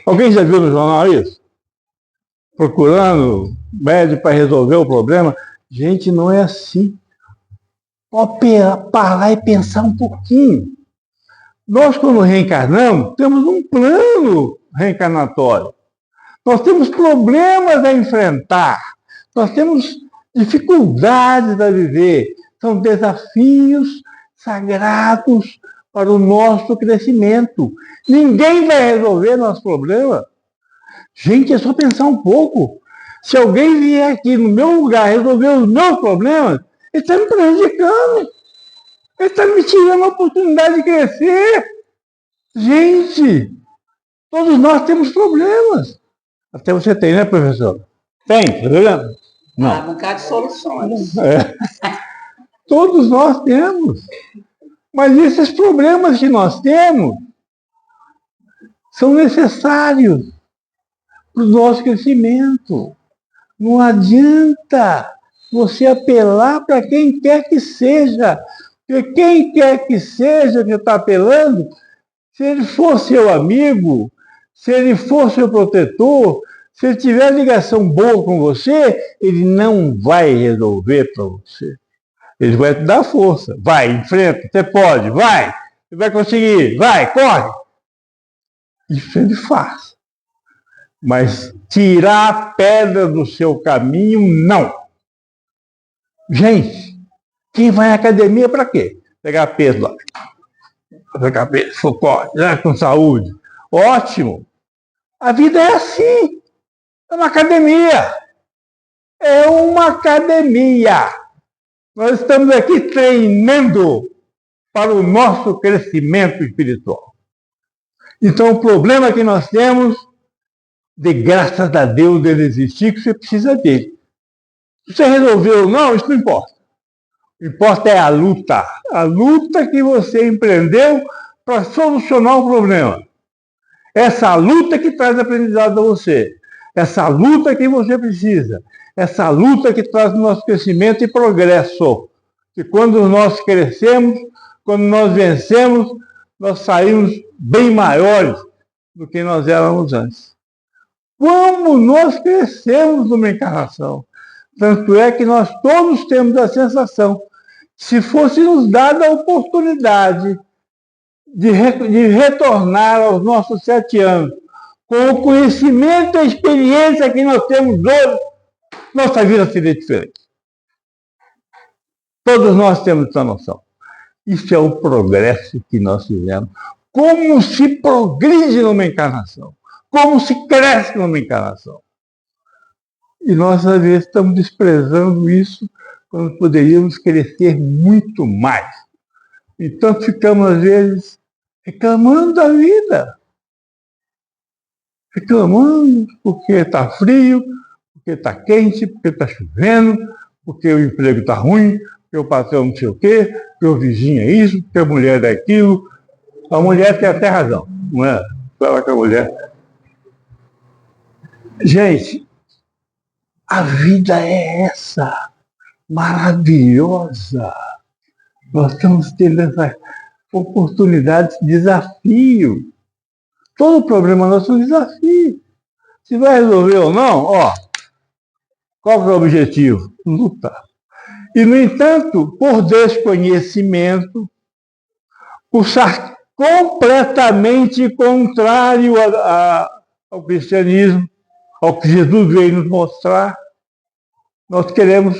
Alguém já viu no jornal isso? Procurando médico para resolver o problema. Gente, não é assim. Pode parar e pensar um pouquinho. Nós, quando reencarnamos, temos um plano reencarnatório. Nós temos problemas a enfrentar. Nós temos dificuldades a viver. São desafios sagrados para o nosso crescimento. Ninguém vai resolver nosso problema. Gente, é só pensar um pouco. Se alguém vier aqui no meu lugar resolver os meus problemas, ele está me prejudicando. Ele está me tirando a oportunidade de crescer. Gente, todos nós temos problemas. Até você tem, né, professor? Tem, problema? Não. Há um bocado de soluções. Todos nós temos. Mas esses problemas que nós temos são necessários para o nosso crescimento. Não adianta você apelar para quem quer que seja. Porque quem quer que seja que está apelando, se ele for seu amigo, se ele for seu protetor, se ele tiver ligação boa com você, ele não vai resolver para você. Ele vai te dar força. Vai, enfrenta, você pode, vai. Você vai conseguir, vai, corre. Isso ele faz. Mas tirar a pedra do seu caminho, não. Gente, quem vai à academia para quê? Pegar peso lá. Pegar peso, corre, com saúde. Ótimo. A vida é assim. É uma academia. É uma academia. Nós estamos aqui treinando para o nosso crescimento espiritual. Então, o problema que nós temos, de graças a Deus ele existir, que você precisa dele. Se você resolveu ou não, isso não importa. O que importa é a luta. A luta que você empreendeu para solucionar o problema. Essa luta que traz aprendizado a você. Essa luta que você precisa. Essa luta que traz o nosso crescimento e progresso. E quando nós crescemos, quando nós vencemos, nós saímos bem maiores do que nós éramos antes. Como nós crescemos numa encarnação. Tanto é que nós todos temos a sensação, se fosse nos dada a oportunidade de retornar aos nossos 7 anos, com o conhecimento e a experiência que nós temos hoje, nossa vida seria diferente. Todos nós temos essa noção. Isso é o progresso que nós fizemos. Como se progride numa encarnação. Como se cresce numa encarnação. E nós, às vezes, estamos desprezando isso quando poderíamos crescer muito mais. Então, ficamos, às vezes, reclamando da vida. Reclamando porque está frio, porque está quente, porque está chovendo, porque o emprego está ruim, porque o patrão não sei o quê, porque o vizinho é isso, porque a mulher é aquilo. A mulher tem até razão, não é? Fala com a mulher. Gente, a vida é essa, maravilhosa. Nós estamos tendo essa oportunidade, esse desafio. Todo problema nosso é um desafio. Se vai resolver ou não, qual é o objetivo? Lutar. E, no entanto, por desconhecimento, por ser completamente contrário ao cristianismo, ao que Jesus veio nos mostrar, nós queremos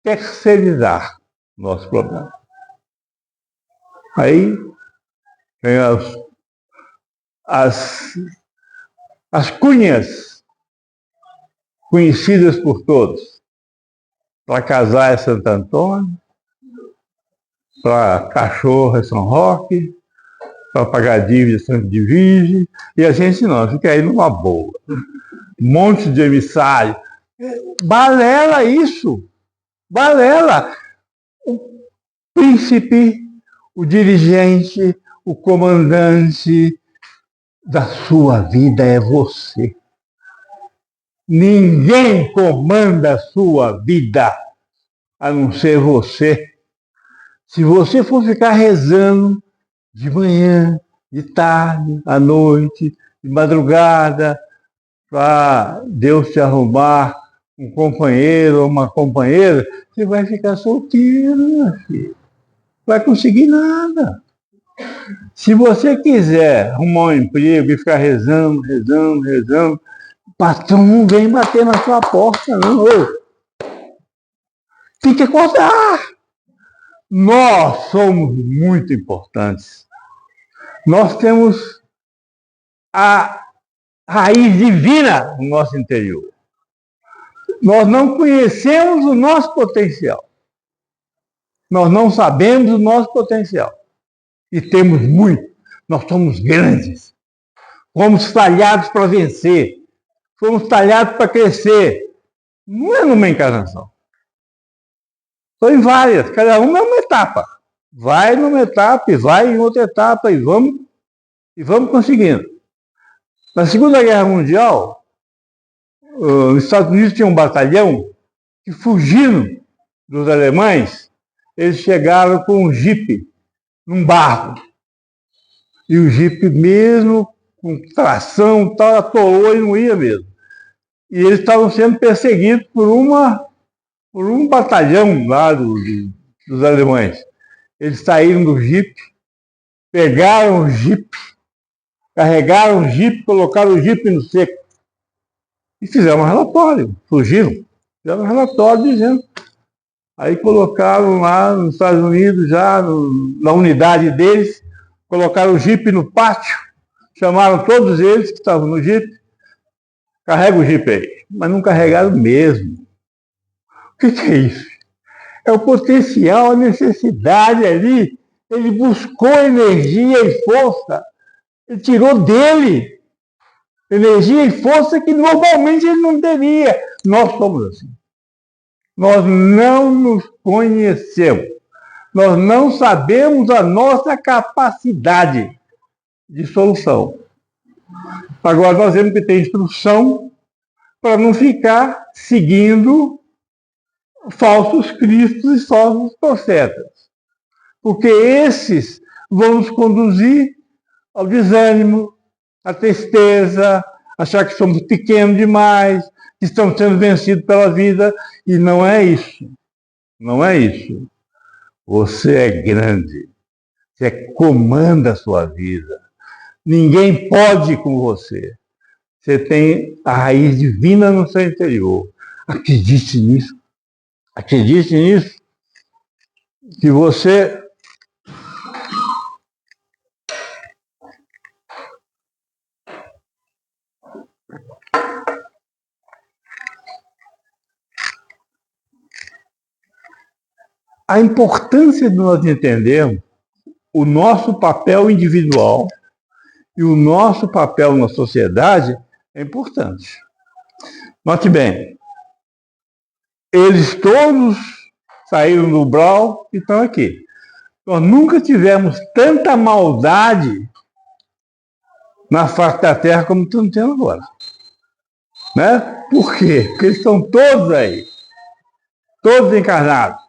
terceirizar o nosso problema. Aí vem as cunhas conhecidas por todos. Para casar é Santo Antônio, para cachorro é São Roque, para pagar dívida é Santo de Virgem, e a gente não, fica aí numa boa. Um monte de emissário. Balela isso. Balela. O príncipe, o dirigente, o comandante da sua vida é você. Ninguém comanda a sua vida a não ser você. Se você for ficar rezando de manhã, de tarde, à noite, de madrugada, para Deus te arrumar um companheiro ou uma companheira, você vai ficar solteiro, meu filho. Não vai conseguir nada. Se você quiser arrumar um emprego e ficar rezando, o patrão não vem bater na sua porta, não. Tem que acordar. Nós somos muito importantes. Nós temos a raiz divina no nosso interior. Nós não conhecemos o nosso potencial. Nós não sabemos o nosso potencial. E temos muito. Nós somos grandes. Fomos talhados para vencer. Fomos talhados para crescer. Não é numa encarnação. São em várias. Cada uma é uma etapa. Vai numa etapa e vai em outra etapa e vamos conseguindo. Na Segunda Guerra Mundial, os Estados Unidos tinham um batalhão que, fugindo dos alemães, eles chegaram com um jipe num barco. E o jipe, mesmo com tração, tal, atolou e não ia mesmo. E eles estavam sendo perseguidos por um batalhão lá dos alemães. Eles saíram do jipe, pegaram o jipe, carregaram o jipe, colocaram o jipe no seco e fizeram um relatório. Fugiram. Fizeram um relatório dizendo. Aí colocaram lá nos Estados Unidos, já na unidade deles, colocaram o jipe no pátio, chamaram todos eles que estavam no jipe, carrega o jipe aí. Mas não carregaram mesmo. O que é isso? É o potencial, a necessidade ali. Ele buscou energia e força. Ele tirou dele energia e força que normalmente ele não teria. Nós somos assim. Nós não nos conhecemos. Nós não sabemos a nossa capacidade de solução. Agora nós temos que ter instrução para não ficar seguindo falsos cristos e falsos profetas. Porque esses vão nos conduzir ao desânimo, à tristeza, achar que somos pequenos demais, que estamos sendo vencidos pela vida, e não é isso. Não é isso. Você é grande. Você comanda a sua vida. Ninguém pode com você. Você tem a raiz divina no seu interior. Acredite nisso. Acredite nisso. Que você a importância de nós entendermos o nosso papel individual e o nosso papel na sociedade é importante. Note bem, eles todos saíram do umbral e estão aqui. Nós nunca tivemos tanta maldade na face da terra como estamos tendo agora. Né? Por quê? Porque eles estão todos aí, todos encarnados.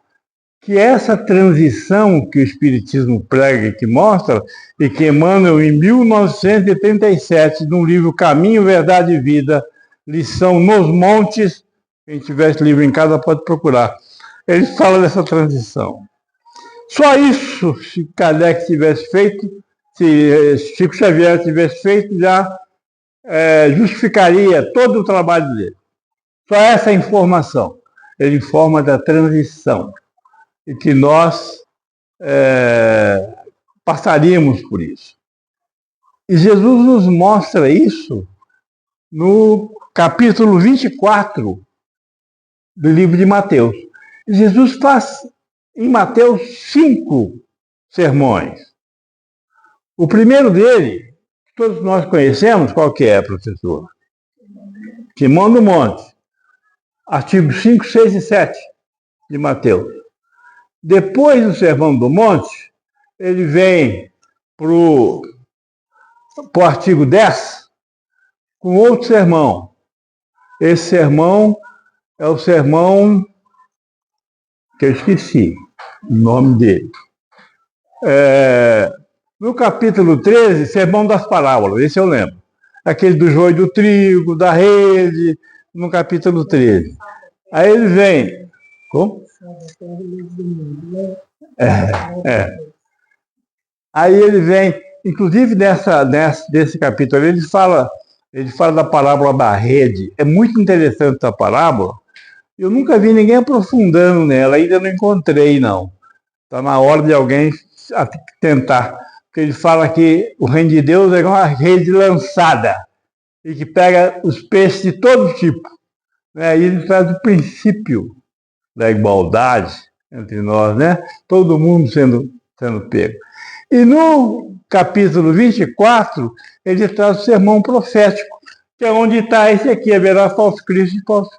Que essa transição que o Espiritismo prega e que mostra, e que Emmanuel, em 1937, no livro Caminho, Verdade e Vida, Lição nos Montes, quem tiver esse livro em casa pode procurar, ele fala dessa transição. Só isso, se Kardec tivesse feito, se Chico Xavier tivesse feito, já justificaria todo o trabalho dele. Só essa informação. Ele informa da transição. E que nós passaríamos por isso. E Jesus nos mostra isso no capítulo 24 do livro de Mateus. Jesus faz em Mateus 5 sermões. O primeiro dele, que todos nós conhecemos, qual que é, professor? Sermão do Monte, artigos 5, 6 e 7 de Mateus. Depois do Sermão do Monte, ele vem para o artigo 10 com outro sermão. Esse sermão é o sermão que eu esqueci o nome dele. No capítulo 13, Sermão das Parábolas, esse eu lembro. aquele do joio e do trigo, da rede, no capítulo 13. Aí ele vem. Como? Aí ele vem, inclusive desse capítulo, ele fala da parábola da rede. É muito interessante essa parábola. Eu nunca vi ninguém aprofundando nela, ainda não encontrei, não. Está na hora de alguém tentar. Porque ele fala que o reino de Deus é uma rede lançada e que pega os peixes de todo tipo. Né? E ele traz o princípio da igualdade entre nós, né? Todo mundo sendo pego. E no capítulo 24, ele traz o sermão profético, que é onde está esse aqui, haverá falso Cristo e falso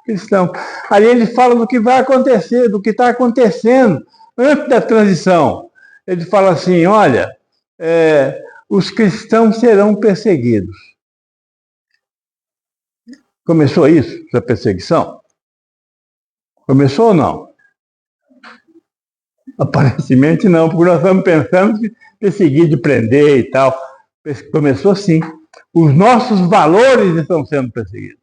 cristão. Aí ele fala do que vai acontecer, do que está acontecendo antes da transição. Ele fala assim, olha, os cristãos serão perseguidos. Começou isso, essa perseguição? Começou ou não? Aparentemente não, porque nós estamos pensando em perseguir, de prender e tal. Começou sim. Os nossos valores estão sendo perseguidos.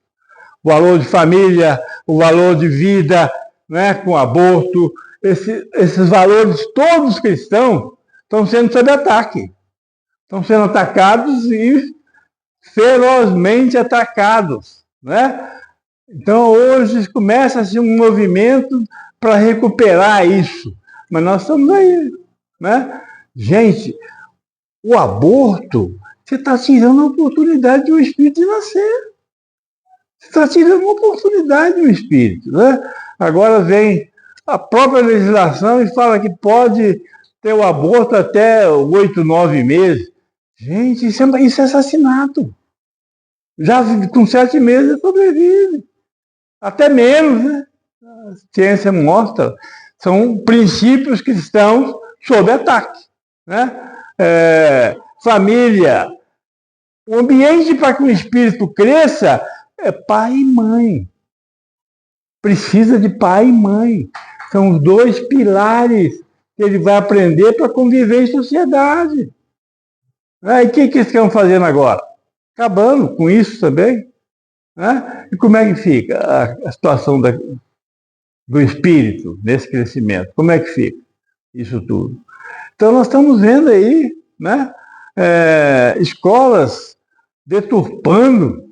O valor de família, o valor de vida, né, com aborto, esses valores todos cristãos estão sendo sob ataque. Estão sendo atacados e ferozmente atacados, né? Então hoje começa-se um movimento para recuperar isso. Mas nós estamos aí, né? Gente, o aborto, você está tirando a oportunidade de um espírito de nascer. Você está tirando uma oportunidade de um espírito, né? Agora vem a própria legislação e fala que pode ter o aborto até 8, 9 meses. Gente, isso é assassinato. Já com 7 meses sobrevive. Até menos, né? A ciência mostra. São princípios cristãos sob ataque, né? Família. O ambiente para que o espírito cresça é pai e mãe. Precisa de pai e mãe. São os dois pilares que ele vai aprender para conviver em sociedade. E o que eles estão fazendo agora? Acabando com isso também. Né? E como é que fica a situação do espírito nesse crescimento? Como é que fica isso tudo? Então nós estamos vendo aí, né, escolas deturpando,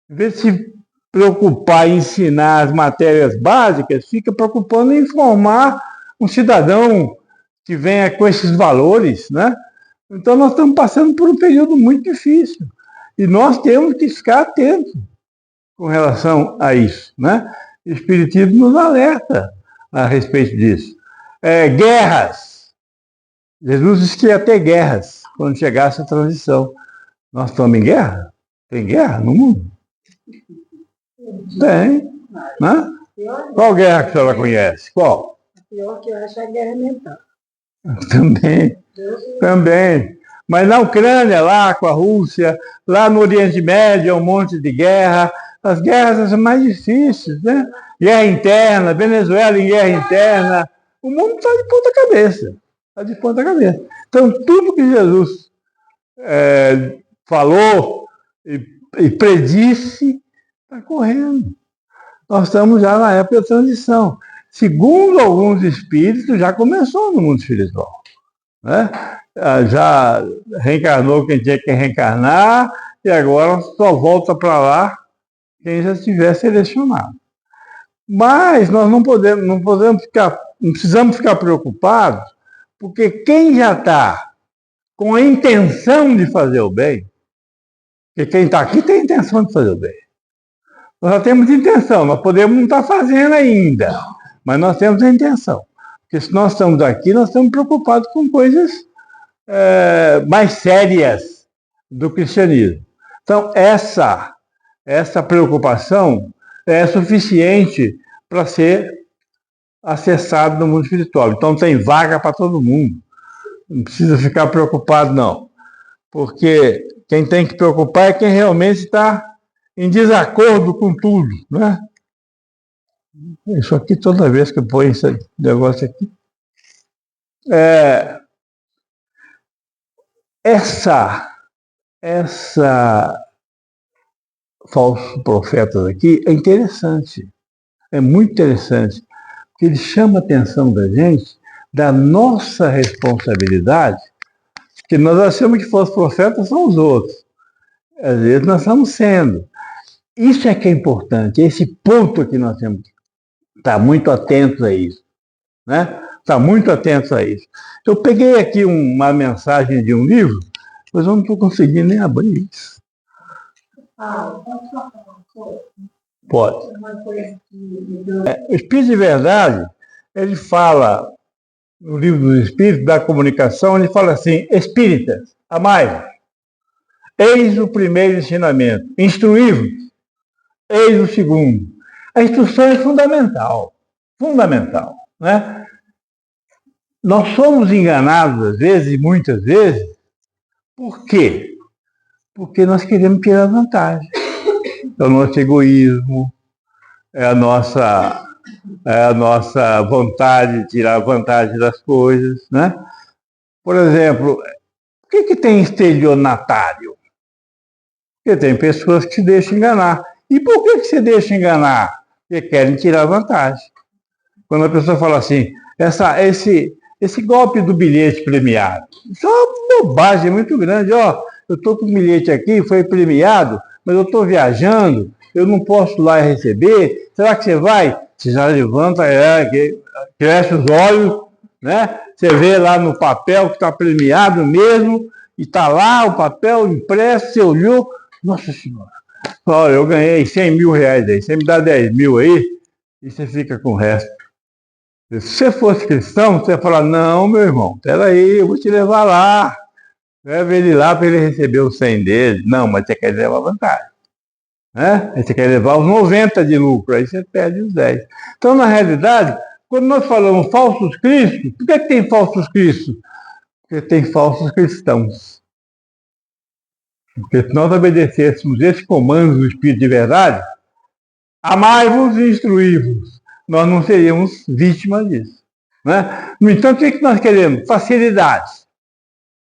em vez de se preocupar em ensinar as matérias básicas, fica preocupando em formar um cidadão que venha com esses valores, né? Então nós estamos passando por um período muito difícil e nós temos que ficar atentos com relação a isso, né? O Espiritismo nos alerta a respeito disso. Guerras. Jesus disse que ia ter guerras quando chegasse a transição. Nós estamos em guerra? Tem guerra no mundo? Tem. Né? Qual guerra que a senhora conhece? Qual? A pior que eu acho é a guerra mental. Também. Mas na Ucrânia, lá com a Rússia, lá no Oriente Médio, é um monte de guerra. As guerras são mais difíceis, né? Guerra interna, Venezuela em guerra interna. O mundo está de ponta cabeça. Está de ponta cabeça. Então, tudo que Jesus falou e predisse, está correndo. Nós estamos já na época da transição. Segundo alguns espíritos, já começou no mundo espiritual. Né? Já reencarnou quem tinha que reencarnar e agora só volta para lá quem já estiver selecionado. Mas nós não precisamos ficar preocupados, porque quem já está com a intenção de fazer o bem, porque quem está aqui tem a intenção de fazer o bem. Nós já temos intenção, nós podemos não estar fazendo ainda, mas nós temos a intenção. Porque se nós estamos aqui, nós estamos preocupados com coisas mais sérias do cristianismo. Então, essa preocupação é suficiente para ser acessado no mundo espiritual. Então, tem vaga para todo mundo. Não precisa ficar preocupado, não. Porque quem tem que preocupar é quem realmente está em desacordo com tudo, né? Isso aqui, toda vez que eu ponho esse negócio aqui. Essa falsos profetas aqui é interessante, é muito interessante, porque ele chama a atenção da gente, da nossa responsabilidade, que nós achamos que falsos profetas são os outros. Às vezes nós estamos sendo. Isso é que é importante, esse ponto que nós temos que estar muito atentos a isso, né? Estar muito atentos a isso. Eu peguei aqui uma mensagem de um livro, mas eu não estou conseguindo nem abrir isso. Posso falar uma coisa? Pode. Uma coisa que O Espírito de Verdade, ele fala, no livro dos Espíritos, da comunicação, ele fala assim: espíritas, amai-vos, eis o primeiro ensinamento, instruí-vos, eis o segundo. A instrução é fundamental, né? Nós somos enganados, às vezes, muitas vezes, por quê? Porque nós queremos tirar vantagem. É o nosso egoísmo, é a nossa vontade de tirar vantagem das coisas, né? Por exemplo, por que tem estelionatário? Porque tem pessoas que se deixam enganar. E por que se deixa enganar? Porque querem tirar vantagem. Quando a pessoa fala assim, esse golpe do bilhete premiado, isso é uma bobagem muito grande. Ó, eu estou com o bilhete aqui, foi premiado, mas eu estou viajando, eu não posso ir lá receber. Será que você vai? Você já levanta, cresce os olhos, né? Você vê lá no papel que está premiado mesmo, e está lá o papel impresso, você olhou, nossa senhora, olha, eu ganhei 100 mil reais aí, você me dá 10 mil aí, e você fica com o resto. Se você fosse cristão, você ia falar, não, meu irmão, peraí, eu vou te levar lá. Leva ele lá para ele receber os 100 dele. Não, mas você quer levar vantagem. Né? Aí você quer levar os 90 de lucro, aí você perde os 10. Então, na realidade, quando nós falamos falsos cristos, por que tem falsos cristos? Porque tem falsos cristãos. Porque se nós obedecêssemos esse comando do Espírito de Verdade, amai-vos e instruí-vos, nós não seríamos vítimas disso. Né? No entanto, o que nós queremos? Facilidade.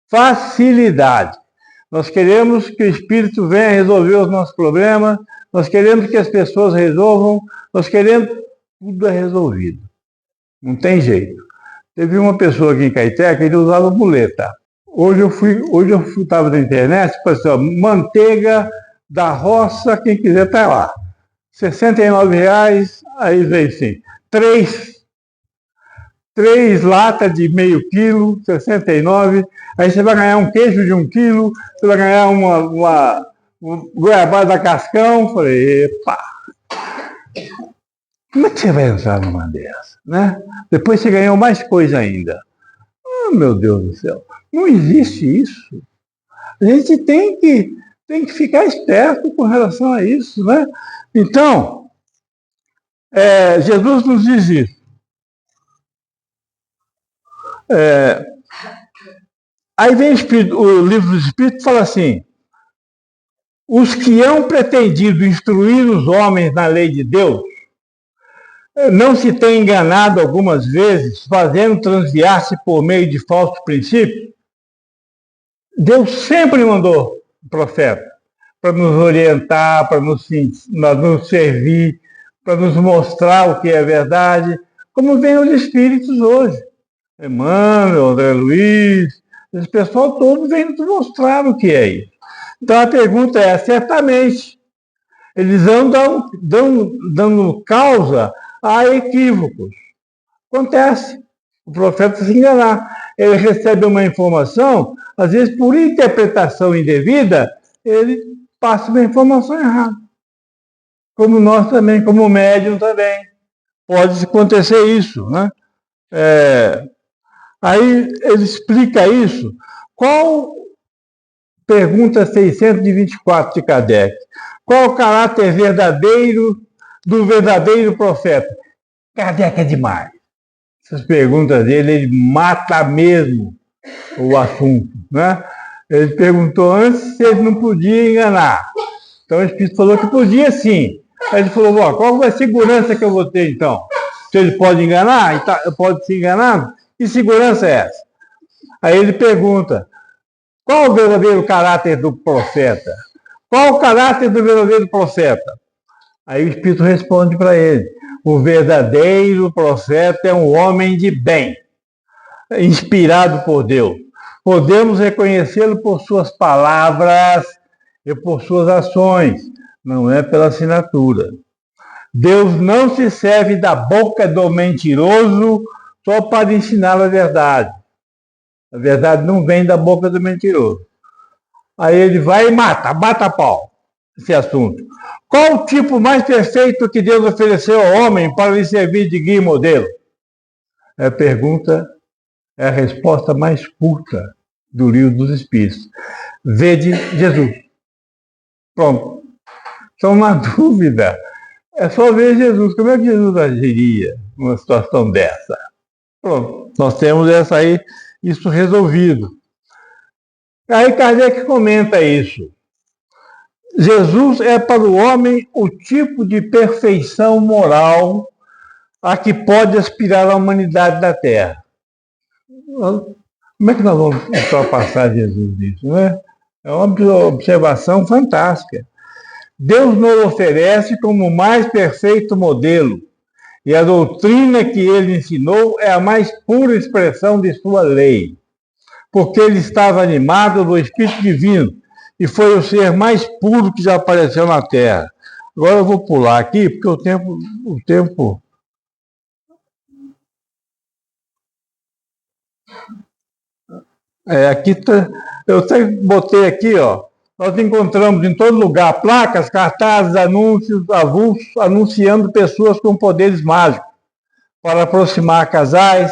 Facilidade. Nós queremos que o Espírito venha resolver os nossos problemas, nós queremos que as pessoas resolvam, nós queremos tudo é resolvido. Não tem jeito. Teve uma pessoa aqui em Caeté que ele usava muleta. Hoje eu estava na internet, pessoal, manteiga da roça, quem quiser está lá. R$ 69,00, aí vem assim, três latas de meio quilo, 69, aí você vai ganhar um queijo de 1 quilo, você vai ganhar uma goiabada da Cascão. Falei, epa, como é que você vai entrar numa dessa, né? Depois você ganhou mais coisa ainda. Oh, meu Deus do céu, não existe isso. A gente tem que ficar esperto com relação a isso, né? Então, Jesus nos diz isso. Aí vem o livro dos Espíritos e fala assim: os que hão pretendido instruir os homens na lei de Deus não se têm enganado algumas vezes, fazendo transviar-se por meio de falsos princípios? Deus sempre mandou o profeta para nos orientar, para nos servir, para nos mostrar o que é verdade, como vem os Espíritos hoje. Emmanuel, André Luiz, esse pessoal todo vem nos mostrar o que é isso. Então a pergunta é, certamente, eles andam dando causa a equívocos. Acontece, o profeta se enganar. Ele recebe uma informação, às vezes por interpretação indevida, ele passa uma informação errada. Como nós também, como médium também. Pode acontecer isso, né? Aí ele explica isso. Pergunta 624 de Kardec. Qual o caráter verdadeiro do verdadeiro profeta? Kardec é demais. Essas perguntas dele, ele mata mesmo o assunto, né? Ele perguntou antes se ele não podia enganar. Então o Espírito falou que podia sim. Aí ele falou, qual é a segurança que eu vou ter então? Se ele pode enganar, pode se enganar? Que segurança é essa? Aí ele pergunta, qual o verdadeiro caráter do profeta? Qual o caráter do verdadeiro profeta? Aí o Espírito responde para ele: o verdadeiro profeta é um homem de bem, inspirado por Deus. Podemos reconhecê-lo por suas palavras e por suas ações, não é pela assinatura. Deus não se serve da boca do mentiroso só para ensinar a verdade. A verdade não vem da boca do mentiroso. Aí ele vai e mata a pau esse assunto. Qual o tipo mais perfeito que Deus ofereceu ao homem para lhe servir de guia e modelo? A pergunta é a resposta mais curta do livro dos Espíritos. Vede Jesus. Pronto. Então, na dúvida, é só ver Jesus. Como é que Jesus agiria numa situação dessa? Pronto. Nós temos isso resolvido. Aí Kardec comenta isso. Jesus é para o homem o tipo de perfeição moral a que pode aspirar a humanidade da Terra. Como é que nós vamos ultrapassar Jesus nisso, não é? É uma observação fantástica. Deus nos oferece como o mais perfeito modelo, e a doutrina que ele ensinou é a mais pura expressão de sua lei, porque ele estava animado do Espírito Divino, e foi o ser mais puro que já apareceu na Terra. Agora eu vou pular aqui, porque o tempo... aqui eu até botei aqui, ó. Nós encontramos em todo lugar placas, cartazes, anúncios, avulsos, anunciando pessoas com poderes mágicos para aproximar casais,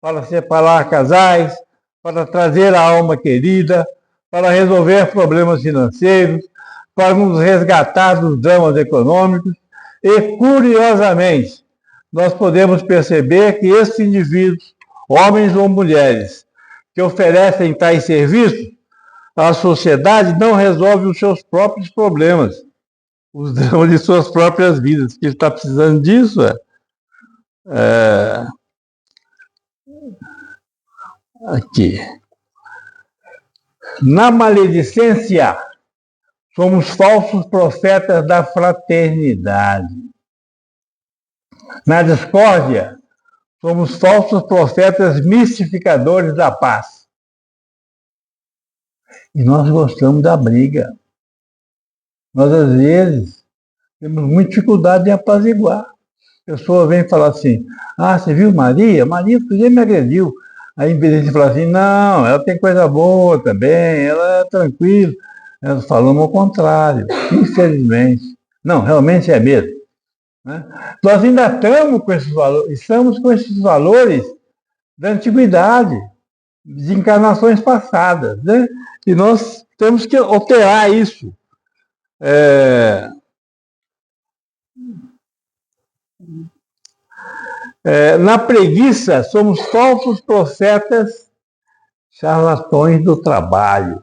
para separar casais, para trazer a alma querida, para resolver problemas financeiros, para nos resgatar dos dramas econômicos. E, curiosamente, nós podemos perceber que esses indivíduos, homens ou mulheres, que oferecem tais serviços, a sociedade não resolve os seus próprios problemas, os dramas de suas próprias vidas. Que ele está precisando disso, aqui. Na maledicência, somos falsos profetas da fraternidade. Na discórdia, somos falsos profetas mistificadores da paz. E nós gostamos da briga. Nós, às vezes, temos muita dificuldade em apaziguar. A pessoa vem falar assim: ah, você viu Maria? Maria me agrediu. Aí, em vez de falar assim: não, ela tem coisa boa também, ela é tranquila. Nós falamos ao contrário, infelizmente. Não, realmente é mesmo. Né? Nós ainda estamos com esses valores da antiguidade, de encarnações passadas, né? E nós temos que alterar isso. Na preguiça, somos falsos profetas, charlatões do trabalho.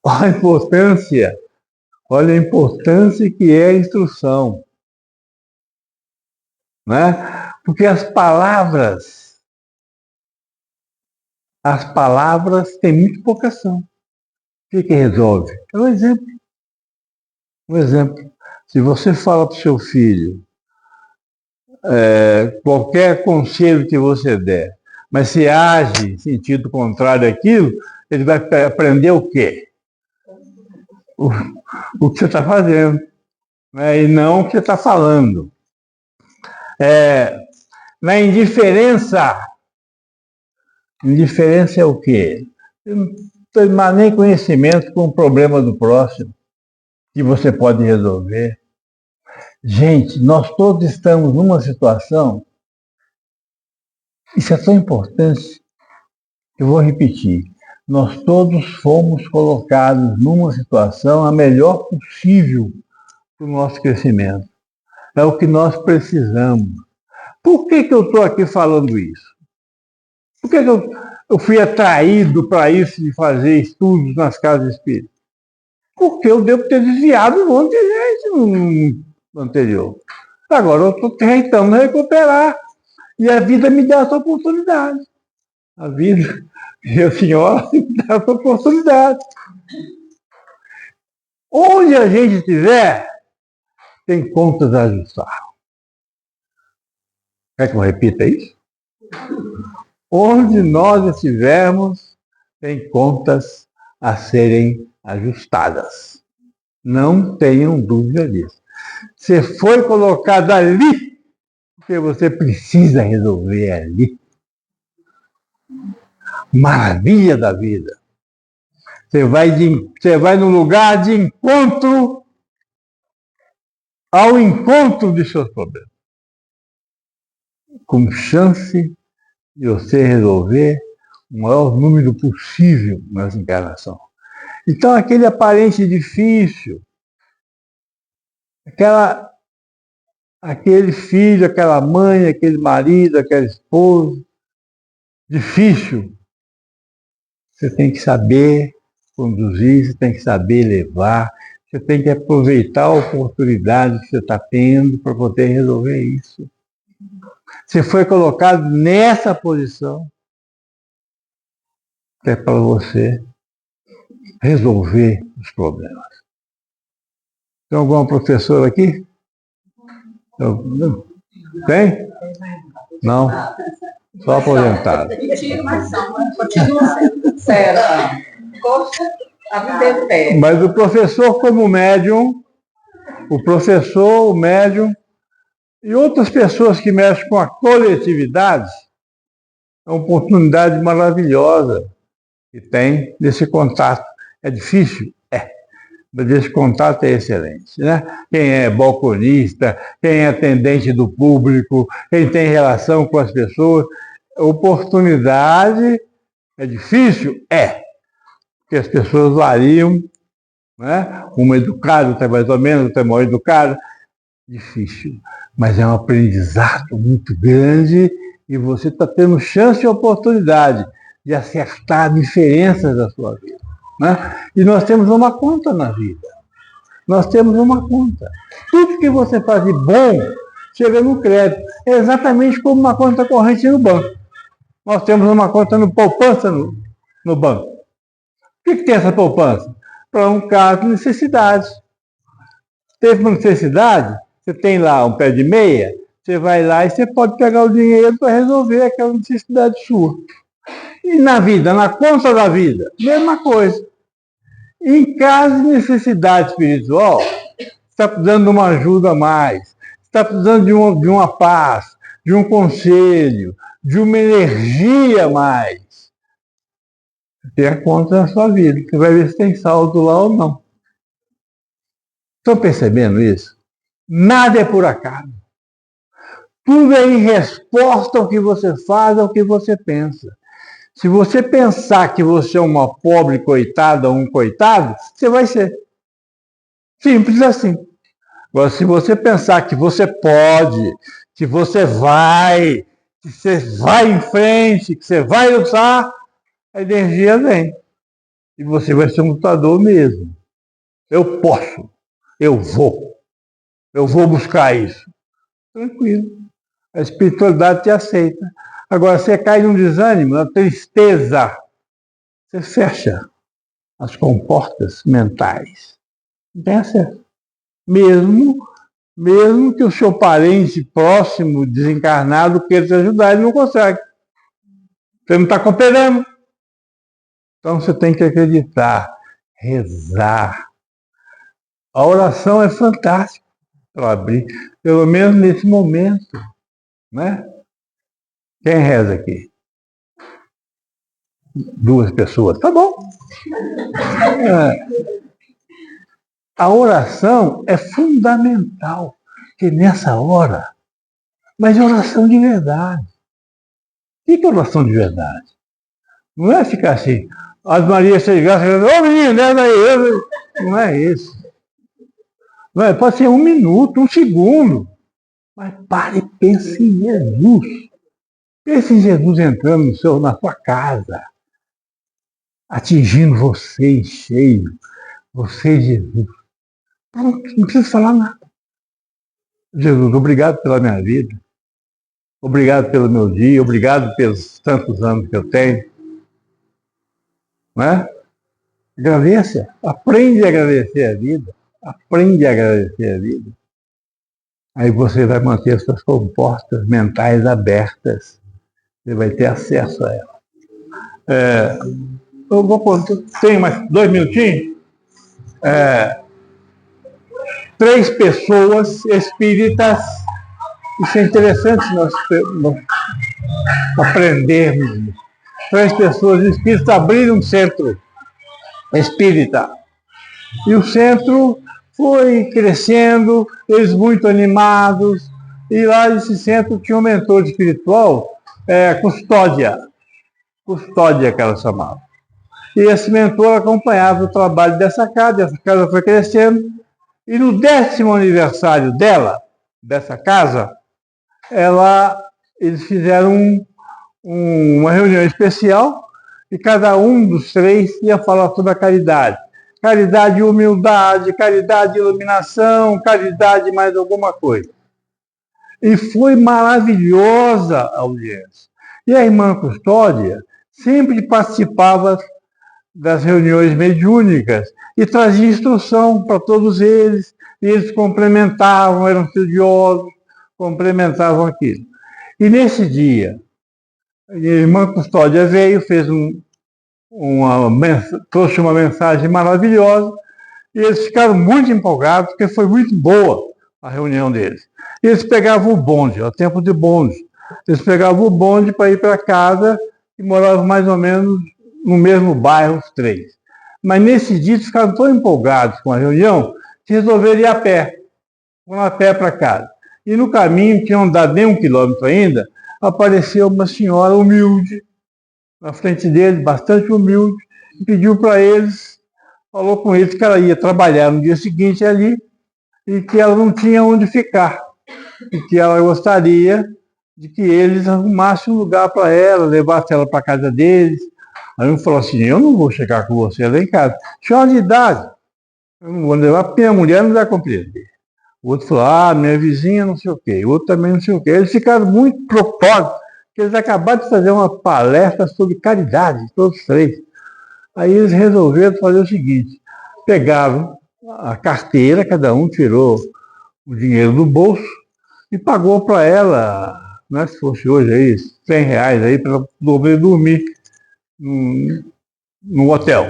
Olha a importância que é a instrução. Né? Porque as palavras têm muito pouca ação. O que resolve? É um exemplo. Um exemplo. Se você fala para o seu filho, qualquer conselho que você der, mas se age em sentido contrário àquilo, ele vai aprender o quê? O que você está fazendo, né? E não o que você está falando. Na indiferença é o quê? Eu não tenho nem conhecimento com o problema do próximo que você pode resolver. Gente, nós todos estamos numa situação, isso é tão importante, eu vou repetir, nós todos fomos colocados numa situação a melhor possível para o nosso crescimento. É o que nós precisamos. Por que eu estou aqui falando isso? Por que eu fui atraído para isso de fazer estudos nas casas espíritas? Porque eu devo ter desviado um monte de gente no anterior. Agora eu estou tentando recuperar. E a vida me dá essa oportunidade. A vida, minha senhora, me dá essa oportunidade. Onde a gente estiver, tem contas a ajustar. Quer que eu repita isso? Onde nós estivermos, tem contas a serem ajustadas. Não tenham dúvida disso. Você foi colocado ali, porque você precisa resolver ali. Maravilha da vida. Você vai no lugar de encontro ao encontro de seus problemas. Com chance de você resolver o maior número possível nessa encarnação. Então, aquele aparente difícil, aquele filho, aquela mãe, aquele marido, aquela esposa, difícil, você tem que saber conduzir, você tem que saber levar, você tem que aproveitar a oportunidade que você está tendo para poder resolver isso. Você foi colocado nessa posição, que é para você resolver os problemas. Tem alguma professora aqui? Tem? Não? Só aposentado. Continua sendo sincero. Poxa, a vida é pé. Mas o professor como médium, o médium e outras pessoas que mexem com a coletividade, é uma oportunidade maravilhosa que tem desse contato. É difícil? É. Mas esse contato é excelente, né? Quem é balconista, quem é atendente do público, quem tem relação com as pessoas, oportunidade é difícil? É. Porque as pessoas variam, né? Uma educada, outra mais ou menos, outra mal educada. Difícil. Mas é um aprendizado muito grande e você está tendo chance e oportunidade de acertar diferenças da sua vida. Né? E nós temos uma conta na vida. Nós temos uma conta. Tudo que você faz de bom chega no crédito. É exatamente como uma conta corrente no banco. Nós temos uma conta no poupança no banco. Por que tem essa poupança? Para um caso de necessidade. Teve uma necessidade, você tem lá um pé de meia, você vai lá e você pode pegar o dinheiro para resolver aquela necessidade sua. E na vida, na conta da vida, mesma coisa. Em caso de necessidade espiritual, você está precisando de uma ajuda a mais, você está precisando de uma paz, de um conselho, de uma energia a mais. Você tem a conta da sua vida, você vai ver se tem saldo lá ou não. Estão percebendo isso? Nada é por acaso. Tudo é em resposta ao que você faz, ao que você pensa. Se você pensar que você é uma pobre coitada ou um coitado, você vai ser. Simples assim. Agora, se você pensar que você pode, que você vai em frente, que você vai lutar, a energia vem. E você vai ser um lutador mesmo. Eu posso. Eu vou buscar isso. Tranquilo. A espiritualidade te aceita. Agora, você cai num desânimo, na tristeza. Você fecha as comportas mentais. Não tem acesso. Mesmo que o seu parente próximo, desencarnado, queira te ajudar, ele não consegue. Você não está cooperando. Então, você tem que acreditar, rezar. A oração é fantástica para abrir, pelo menos nesse momento, né? Quem reza aqui? 2 pessoas, tá bom. A oração é fundamental, porque nessa hora, mas é oração de verdade. O que é oração de verdade? Não é ficar assim, as Maria seis graças, ô menino, reza aí. Não é isso. Não é, pode ser 1 minuto, 1 segundo. Mas pare e pense em Jesus. Pense em Jesus entrando na sua casa, atingindo você em cheio. Você e Jesus. Pronto, não precisa falar nada. Jesus, obrigado pela minha vida. Obrigado pelo meu dia. Obrigado pelos tantos anos que eu tenho. Não é? Agradeça, aprende a agradecer a vida, aprende a agradecer a vida. Aí você vai manter suas comportas mentais abertas, você vai ter acesso a ela. Eu vou tem mais 2 minutinhos? 3 pessoas espíritas, isso é interessante nós aprendermos. 3 pessoas espíritas abriram um centro espírita. E o centro foi crescendo, eles muito animados, e lá nesse centro tinha um mentor espiritual, Custódia que ela chamava. E esse mentor acompanhava o trabalho dessa casa foi crescendo, e no 10º aniversário dessa casa, eles fizeram uma reunião especial, e cada um dos 3 ia falar sobre a caridade. Caridade e humildade, caridade e iluminação, caridade e mais alguma coisa. E foi maravilhosa a audiência. E a irmã Custódia sempre participava das reuniões mediúnicas e trazia instrução para todos eles, e eles complementavam, eram estudiosos, complementavam aquilo. E nesse dia, a irmã Custódia veio, trouxe uma mensagem maravilhosa, e eles ficaram muito empolgados, porque foi muito boa a reunião deles. E eles pegavam o bonde, ao tempo de bonde, eles pegavam o bonde para ir para casa, e moravam mais ou menos no mesmo bairro, os 3. Mas nesse dia eles ficaram tão empolgados com a reunião, que resolveram ir a pé, foram a pé para casa. E no caminho, tinham andado nem 1 quilômetro ainda, apareceu uma senhora humilde, na frente deles, bastante humilde, e pediu para eles, falou com eles que ela ia trabalhar no dia seguinte ali, e que ela não tinha onde ficar, e que ela gostaria de que eles arrumassem um lugar para ela, levassem ela para a casa deles. Aí um falou assim: eu não vou chegar com você lá em casa, senhora de idade, eu não vou levar, porque a mulher não vai compreender. O outro falou: minha vizinha não sei o quê, o outro também não sei o quê. Eles ficaram muito preocupados, porque eles acabaram de fazer uma palestra sobre caridade, todos os 3. Aí eles resolveram fazer o seguinte: pegaram a carteira, cada um tirou o dinheiro do bolso e pagou para ela, né, se fosse hoje aí, R$100 aí, para ela dormir no hotel.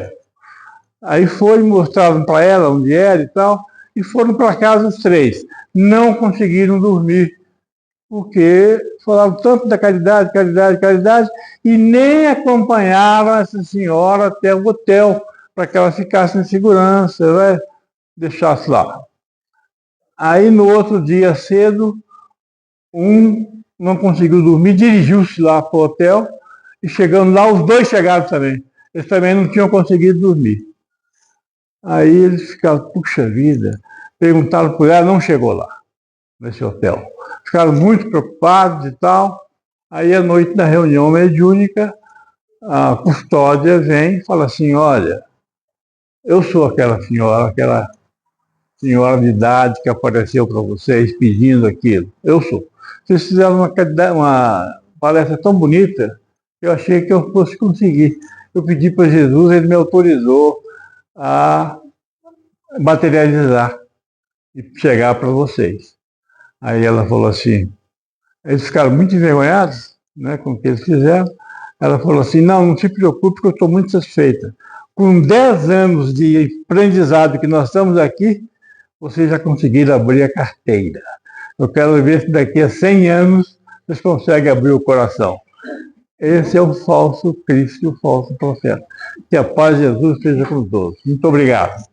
Aí mostraram para ela onde era e tal, e foram para casa os 3. Não conseguiram dormir, porque falavam tanto da caridade, caridade, caridade, e nem acompanharam essa senhora até o hotel, para que ela ficasse em segurança, né? Deixasse lá. Aí no outro dia cedo, um não conseguiu dormir, dirigiu-se lá para o hotel, e chegando lá, os 2 chegaram também. Eles também não tinham conseguido dormir. Aí eles ficaram, puxa vida, perguntaram por ela, não chegou lá, nesse hotel. Ficaram muito preocupados e tal. Aí à noite, na reunião mediúnica, a Custódia vem e fala assim: olha, eu sou aquela senhora de idade que apareceu para vocês pedindo aquilo. Eu sou. Vocês fizeram uma palestra tão bonita, eu achei que eu fosse conseguir. Eu pedi para Jesus, ele me autorizou a materializar e chegar para vocês. Aí ela falou assim, eles ficaram muito envergonhados, né, com o que eles fizeram. Ela falou assim: não se preocupe, que eu estou muito satisfeita. Com 10 anos de aprendizado que nós estamos aqui, vocês já conseguiram abrir a carteira. Eu quero ver se daqui a 100 anos vocês conseguem abrir o coração. Esse é o falso Cristo e o falso profeta. Que a paz de Jesus esteja com todos. Muito obrigado.